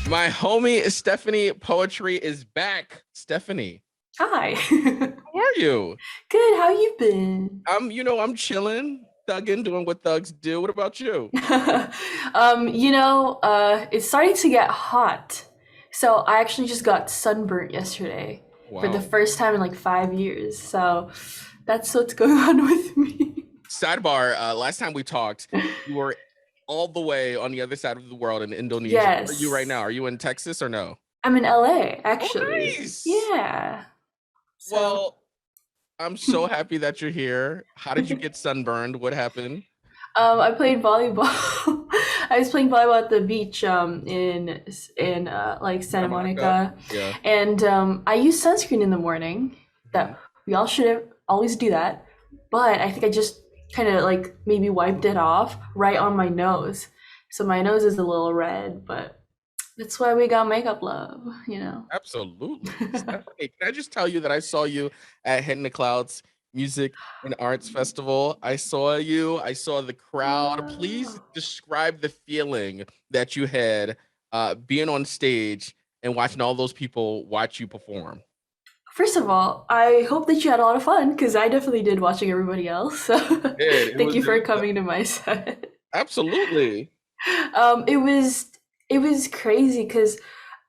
My homie Stephanie Poetry is back. Stephanie, Hi. how are you? Good. How you been? I'm chilling, thugging, doing what thugs do. What about you? It's starting to get hot. So I actually just got sunburnt yesterday for the Wow. first time in like 5 years. So that's what's going on with me. Sidebar, last time we talked, you were all the way on the other side of the world in Indonesia. Where are you right now? Yes. Are you in Texas or no? I'm in LA, Oh, actually. nice. Yeah. So Well, I'm so happy that you're here. How did you get sunburned? What happened? I played volleyball. I was playing volleyball at the beach in like Santa Santa Monica? Monica, Yeah. and I use sunscreen in the morning. Mhm. That we all should always do that, but I think I just kind of like maybe wiped it off right on my nose, so my nose is a little red. But that's why we got makeup love. Absolutely. Stephanie, can I just tell you that I saw you at Hidden the Clouds Music and Arts Festival? I saw you, I saw the crowd. Please Oh. describe the feeling that you had being on stage and watching all those people watch you perform. First of all, I hope that you had a lot of fun because I definitely did watching everybody else. So Did thank you it for was coming to my set. absolutely. It was crazy because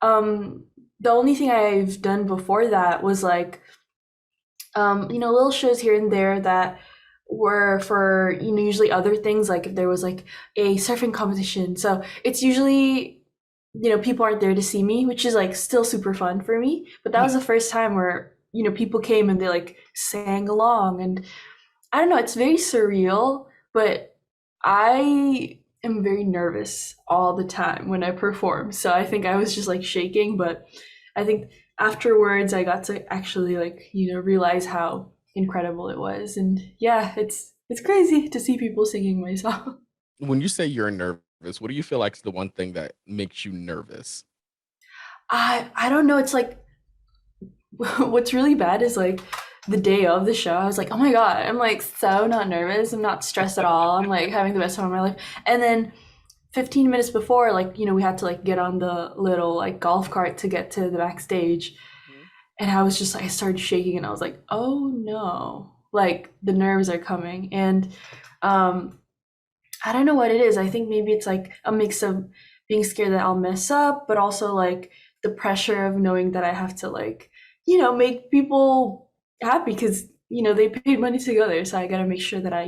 the only thing I've done before that was like little shows here and there that were for usually other things, like if there was like a surfing competition. So it's usually people aren't there to see me, which is like still super fun for me. But that was the first time where people came and they like sang along, and I don't know, it's very surreal, but I am very nervous all the time when I perform. So I think I was just like shaking, but I think afterwards I got to actually like, realize how incredible it was. And yeah, it's crazy to see people singing my song. When you say you're nervous, what do you feel like is the one thing that makes you nervous? I don't know, it's like what's really bad is like the day of the show, I was like, oh my God, I'm like so not nervous. I'm not stressed at all. I'm like having the best time of my life. And then 15 minutes before, like, we had to like get on the little like golf cart to get to the backstage. Mhm. And I was just like, I started shaking and I was like, oh no, like the nerves are coming. And um, I don't know what it is. I think maybe it's like a mix of being scared that I'll mess up, but also like the pressure of knowing that I have to like, make people happy because, they paid money to go there. So I got to make sure that I,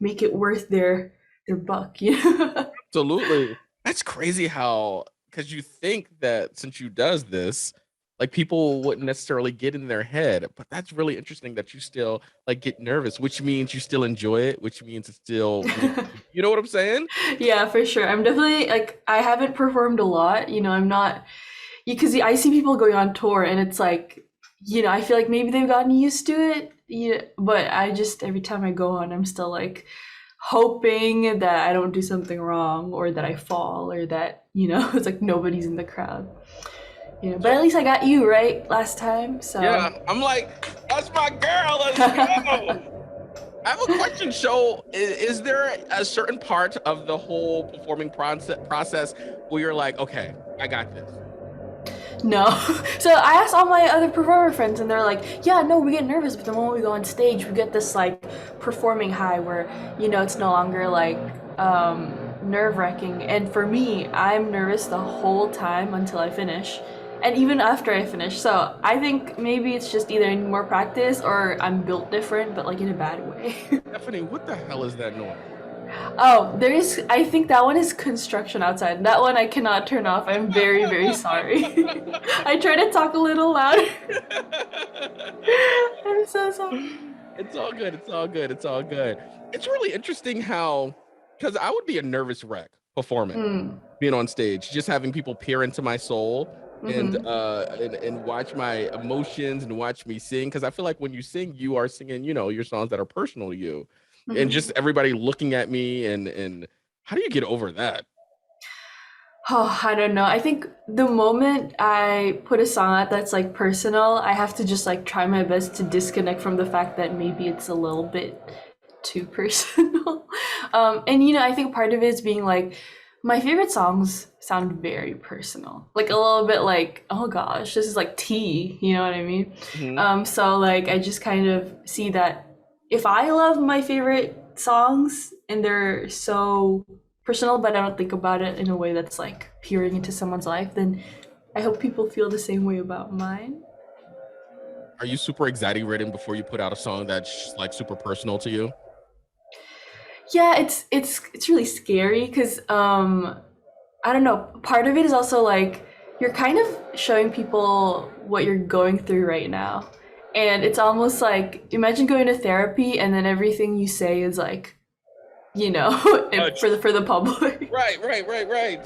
make it worth their buck, Absolutely. That's crazy how, because you think that since you does this, like people wouldn't necessarily get in their head, but that's really interesting that you still like get nervous, which means you still enjoy it, which means it still makes you know what I'm saying? Yeah, for sure. I'm definitely like I haven't performed a lot. I'm not because I see people going on tour and it's like, I feel like maybe they've gotten used to it. Yeah, but I just every time I go on, I'm still like hoping that I don't do something wrong or that I fall or that, it's like nobody's in the crowd. But So at least I got you right last time, yeah, so I'm like, that's my girl. Let's go. I have a question. So, is there a certain part of the whole performing process where you're like, okay, I got this? no. So I asked all my other performer friends, and they're like, "Yeah, no, we get nervous, but the moment we go on stage, we get this like performing high where it's no longer like nerve wracking." And for me, I'm nervous the whole time until I finish, and even after I finish. So I think maybe it's just either I need more practice or I'm built different, but like in a bad way. Stephanie, what the hell is that noise? Oh, there is. I think that one is construction outside. That one I cannot turn off. I'm very, very sorry. I try to talk a little louder. I'm so sorry. It's all good. It's all good. It's all good. It's really interesting how, because I would be a nervous wreck performing, Mm. being on stage, just having people peer into my soul and watch my emotions and watch me sing. Because I feel like when you sing, you are singing, your songs that are personal to you, and just Hmm. everybody looking at me and how do you get over that? Oh, I don't know. I think the moment I put a song out that's like personal, I have to just like try my best to disconnect from the fact that maybe it's a little bit too personal. And I think part of it is being like My favorite songs sound very personal, like a little bit like, oh gosh, this is like tea, you know what I mean? Hmm. So like I just kind of see that if I love my favorite songs and they're so personal, but I don't think about it in a way that's like peering into someone's life, then I hope people feel the same way about mine. Are you super anxiety ridden before you put out a song that's like super personal to you? Yeah, it's really scary because I don't know. Part of it is also like you're kind of showing people what you're going through right now. And it's almost like imagine going to therapy and then everything you say is like, you know, Judged. for the public. Right, right, right, right.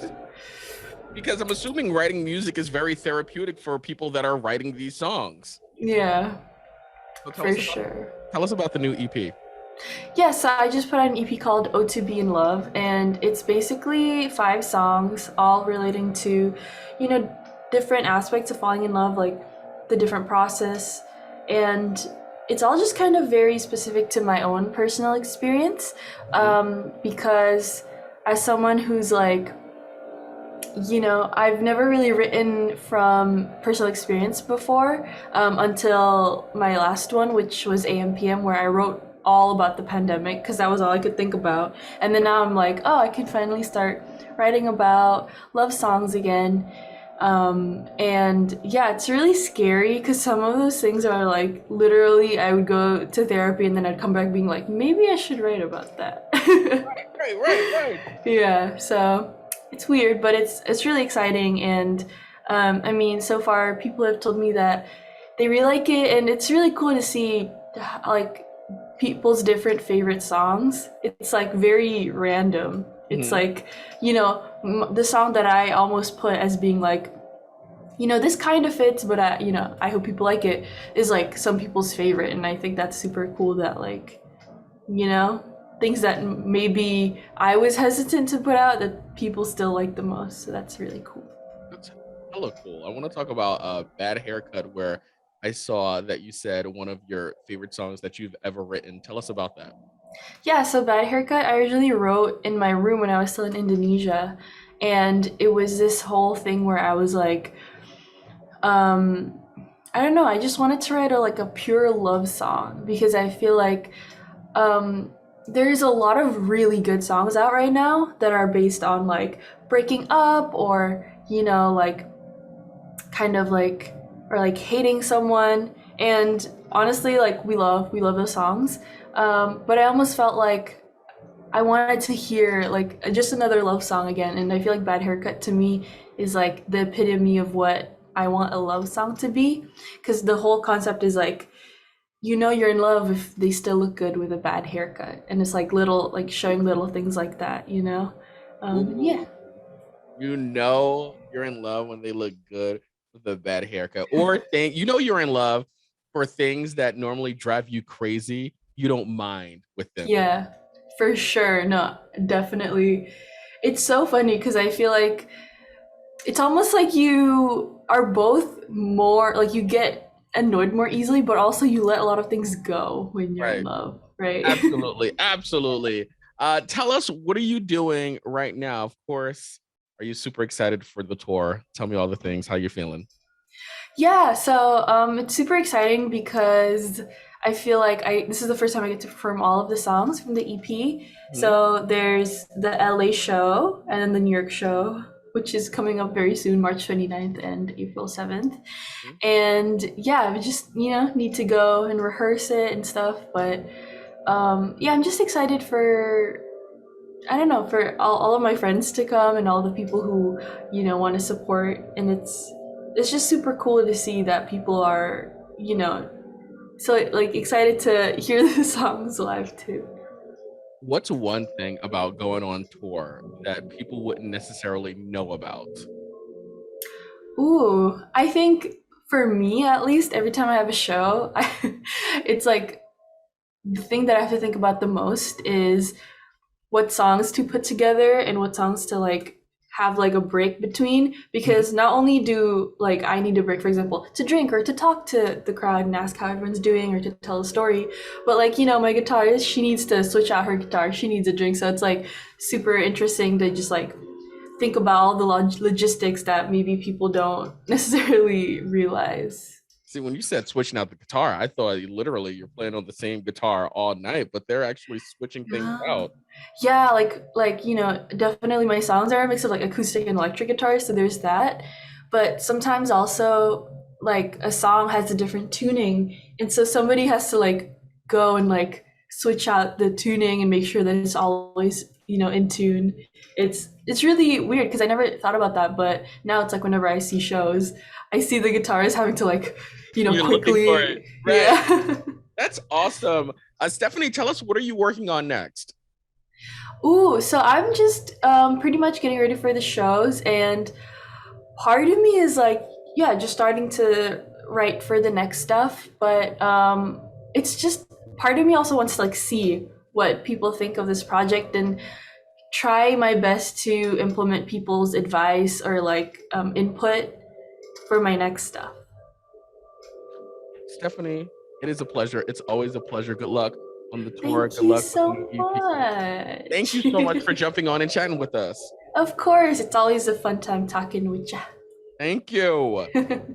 Because I'm assuming writing music is very therapeutic for people that are writing these songs. Yeah, So for sure. tell us about the new EP. Yes, I just put out an EP called "Oh to Be in Love," and it's basically 5 songs, all relating to, you know, different aspects of falling in love, like the different process, and it's all just kind of very specific to my own personal experience, Hmm. because as someone who's like, you know, I've never really written from personal experience before until my last one, which was AMPM, where I wrote all about the pandemic because that was all I could think about. And then now I'm like, oh, I can finally start writing about love songs again. And yeah, it's really scary because some of those things are like literally I would go to therapy and then I'd come back being like, maybe I should write about that. Right, right, right. Yeah, so it's weird, but it's really exciting, and I mean, so far people have told me that they really like it, and it's really cool to see like people's different favorite songs. It's like very random. It's Hmm. like, you know, the song that I almost put as being like, you know, this kind of fits, but you know, I hope people like it, is like some people's favorite, and I think that's super cool that like, you know, things that maybe I was hesitant to put out that people still like the most. So that's really cool. That's hella cool. I want to talk about Bad Haircut, where I saw that you said one of your favorite songs that you've ever written. Tell us about that. Yeah, so Bad Haircut, I originally wrote in my room when I was still in Indonesia. And it was this whole thing where I was like, um, I don't know, I just wanted to write a like a pure love song because I feel like um, there's a lot of really good songs out right now that are based on like breaking up or, you know, like kind of like or like hating someone, and honestly like we love those songs, but I almost felt like I wanted to hear like just another love song again, and I feel like Bad Haircut to me is like the epitome of what I want a love song to be, because the whole concept is like, you know, you're in love if they still look good with a bad haircut, and it's like little like showing little things like that, you know. Yeah. Ooh, you know you're in love when they look good with a bad haircut, or think you know you're in love for things that normally drive you crazy. You don't mind with them. Yeah, for sure. No, definitely. It's so funny because I feel like it's almost like you are both more like you get annoyed more easily, but also you let a lot of things go when you're in Right. love, right? Absolutely. Absolutely. Tell us, what are you doing right now? Of course, are you super excited for the tour? Tell me all the things, how you're feeling. Yeah, so it's super exciting because I feel like I this is the first time I get to perform all of the songs from the EP. Mhm. So there's the LA show and then the New York show, which is coming up very soon, March 29th and April 7th. Mhm. And yeah, we just, you know, need to go and rehearse it and stuff. But yeah, I'm just excited for, I don't know, for all of my friends to come and all the people who, you know, want to support. And it's just super cool to see that people are, you know, so like excited to hear the songs live too. What's one thing about going on tour that people wouldn't necessarily know about? Ooh, I think for me at least, every time I have a show, it's like the thing that I have to think about the most is what songs to put together and what songs to like have like a break between, Mhm. because not only do like I need a break, for example, to drink or to talk to the crowd and ask how everyone's doing or to tell a story, but like, you know, my guitarist, she needs to switch out her guitar, she needs a drink, so it's like super interesting to just like think about all the logistics that maybe people don't necessarily realize. See, when you said switching out the guitar, I thought literally you're playing on the same guitar all night, but they're actually switching things Yeah. out. Yeah, like definitely my songs are a mix of like acoustic and electric guitar, so there's that. But sometimes also like a song has a different tuning, and so somebody has to like go and like switch out the tuning and make sure that it's always, in tune. It's really weird because I never thought about that, but now it's like whenever I see shows, I see the guitarist having to like, You're looking for it. quickly, Right. yeah. That's awesome. Stephanie, tell us, what are you working on next? Ooh, so I'm just pretty much getting ready for the shows, and part of me is like, yeah, just starting to write for the next stuff, but it's just part of me also wants to like see what people think of this project and try my best to implement people's advice or like input for my next stuff. Stephanie, it is a pleasure. It's always a pleasure. Good luck on the tour. Thank Good you luck with the so new EP. Thank much. you so much for jumping on and chatting with us. Of course, it's always a fun time talking with Thank you. you.